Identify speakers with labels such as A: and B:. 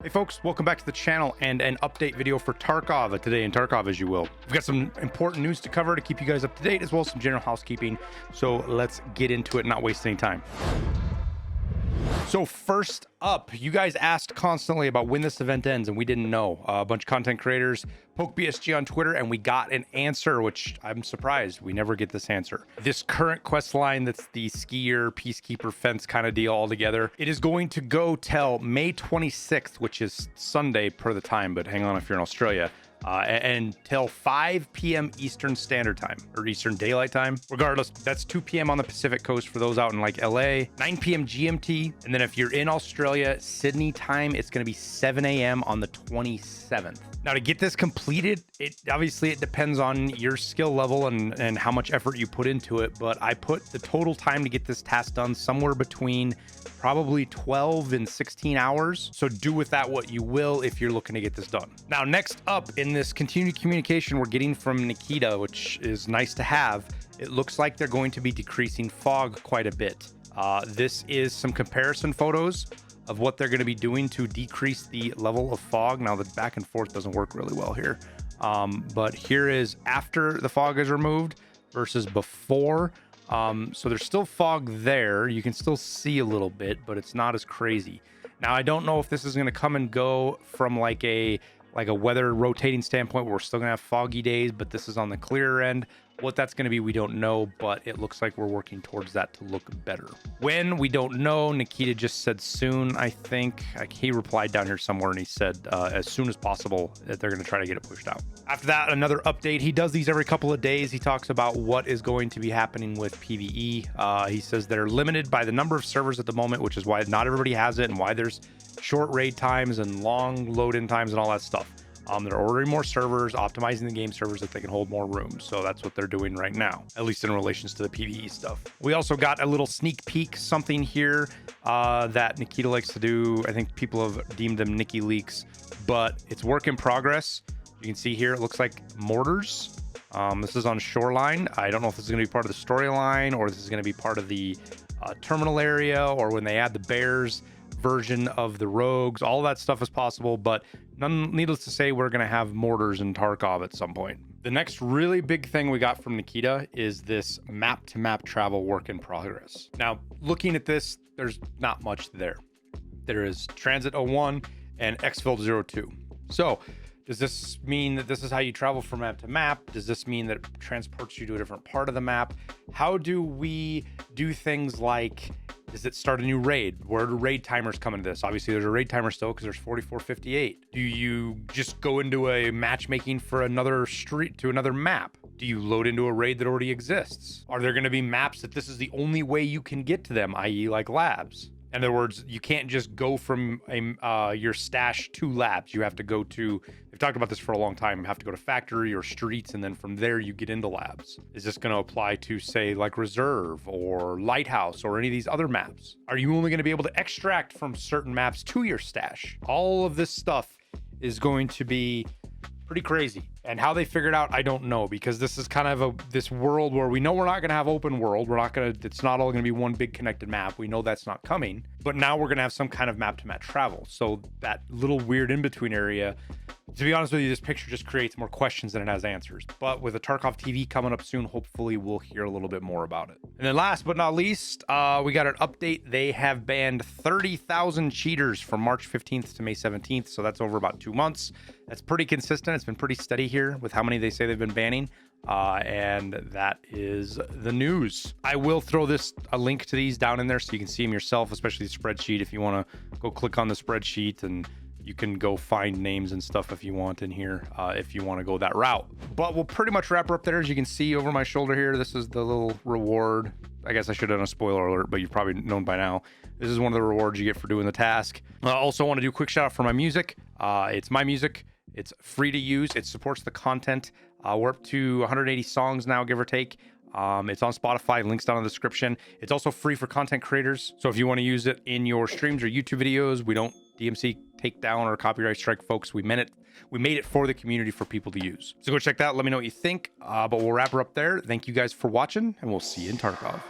A: Hey folks, welcome back to the channel and an update video for Tarkov, today in Tarkov as you will. We've got some important news to cover to keep you guys up to date, as well as some general housekeeping. So let's get into it and not waste any time. So first up, you guys asked constantly about when this event ends and we didn't know. A bunch of content creators poke BSG on Twitter and we got an answer, which I'm surprised we never get this answer. This current quest line, that's the skier, peacekeeper fence kind of deal all together, it is going to go till May 26th, which is Sunday per the time, but hang on if you're in Australia. Until 5 p.m. Eastern Standard Time, or Eastern Daylight Time. Regardless, that's 2 p.m. on the Pacific Coast for those out in like LA, 9 p.m. GMT. And then if you're in Australia, Sydney time, it's going to be 7 a.m. on the 27th. Now, to get this completed, it depends on your skill level and how much effort you put into it. But I put the total time to get this task done somewhere between probably 12 and 16 hours. So do with that what you will if you're looking to get this done. Now, next up in this continued communication we're getting from Nikita, which is nice to have, it looks like they're going to be decreasing fog quite a bit. This is some comparison photos of what they're going to be doing to decrease the level of fog. Now, the back and forth doesn't work really well here. But here is after the fog is removed versus before. So there's still fog there. You can still see a little bit, but it's not as crazy. Now, I don't know if this is going to come and go from like a weather rotating standpoint where we're still gonna have foggy days, but this is on the clearer end. What that's going to be, we don't know, but it looks like we're working towards that to look better. When, we don't know. Nikita just said soon, I think. He replied down here somewhere and he said as soon as possible that they're going to try to get it pushed out. After that, another update. He does these every couple of days. He talks about what is going to be happening with PvE. He says they're limited by the number of servers at the moment, which is why not everybody has it and why there's short raid times and long load-in times and all that stuff. They're ordering more servers, optimizing the game servers that they can hold more rooms. So that's what they're doing right now, at least in relations to the PvE stuff. We also got a little sneak peek, something here that Nikita likes to do. I think people have deemed them Nikki leaks, but it's work in progress. You can see here, it looks like mortars. This is on Shoreline. I don't know if this is going to be part of the storyline or this is going to be part of the terminal area or when they add the bears version of the rogues. All that stuff is possible, but needless to say, we're going to have mortars in Tarkov at some point. The next really big thing we got from Nikita is this map to map travel work in progress. Now, looking at this, there's not much there. There is Transit 01 and Exfil 02. So does this mean that this is how you travel from map to map? Does this mean that it transports you to a different part of the map? How do we do things like, does it start a new raid? Where do raid timers come into this? Obviously, there's a raid timer still because there's 4458. Do you just go into a matchmaking for another street to another map? Do you load into a raid that already exists? Are there going to be maps that this is the only way you can get to them, i.e. like labs? In other words, you can't just go from your stash to labs. You have to go to, we've talked about this for a long time, you have to go to factory or streets, and then from there you get into labs. Is this going to apply to, say, like Reserve or Lighthouse or any of these other maps? Are you only going to be able to extract from certain maps to your stash? All of this stuff is going to be pretty crazy. And how they figured out, I don't know, because this is kind of this world where we know we're not going to have open world. It's not all going to be one big connected map. We know that's not coming, but now we're going to have some kind of map to map travel. So that little weird in-between area, to be honest with you, this picture just creates more questions than it has answers. But with a Tarkov TV coming up soon, hopefully we'll hear a little bit more about it. And then last but not least, we got an update. They have banned 30,000 cheaters from March 15th to May 17th. So that's over about 2 months. That's pretty consistent. It's been pretty steady here with how many they say they've been banning. And that is the news. I will throw a link to these down in there so you can see them yourself, especially the spreadsheet if you want to go click on the spreadsheet, and you can go find names and stuff if you want in here, if you want to go that route. But we'll pretty much wrap her up there. As you can see over my shoulder here, this is the little reward. I guess I should have done a spoiler alert, but you've probably known by now. This is one of the rewards you get for doing the task. I also want to do a quick shout out for my music. It's my music. It's free to use. It supports the content. We're up to 180 songs now, give or take. It's on Spotify, links down in the description. It's also free for content creators. So if you want to use it in your streams or YouTube videos, we don't DMC takedown or copyright strike folks. We made it for the community for people to use. So go check that out. Let me know what you think. But we'll wrap her up there. Thank you guys for watching, and we'll see you in Tarkov.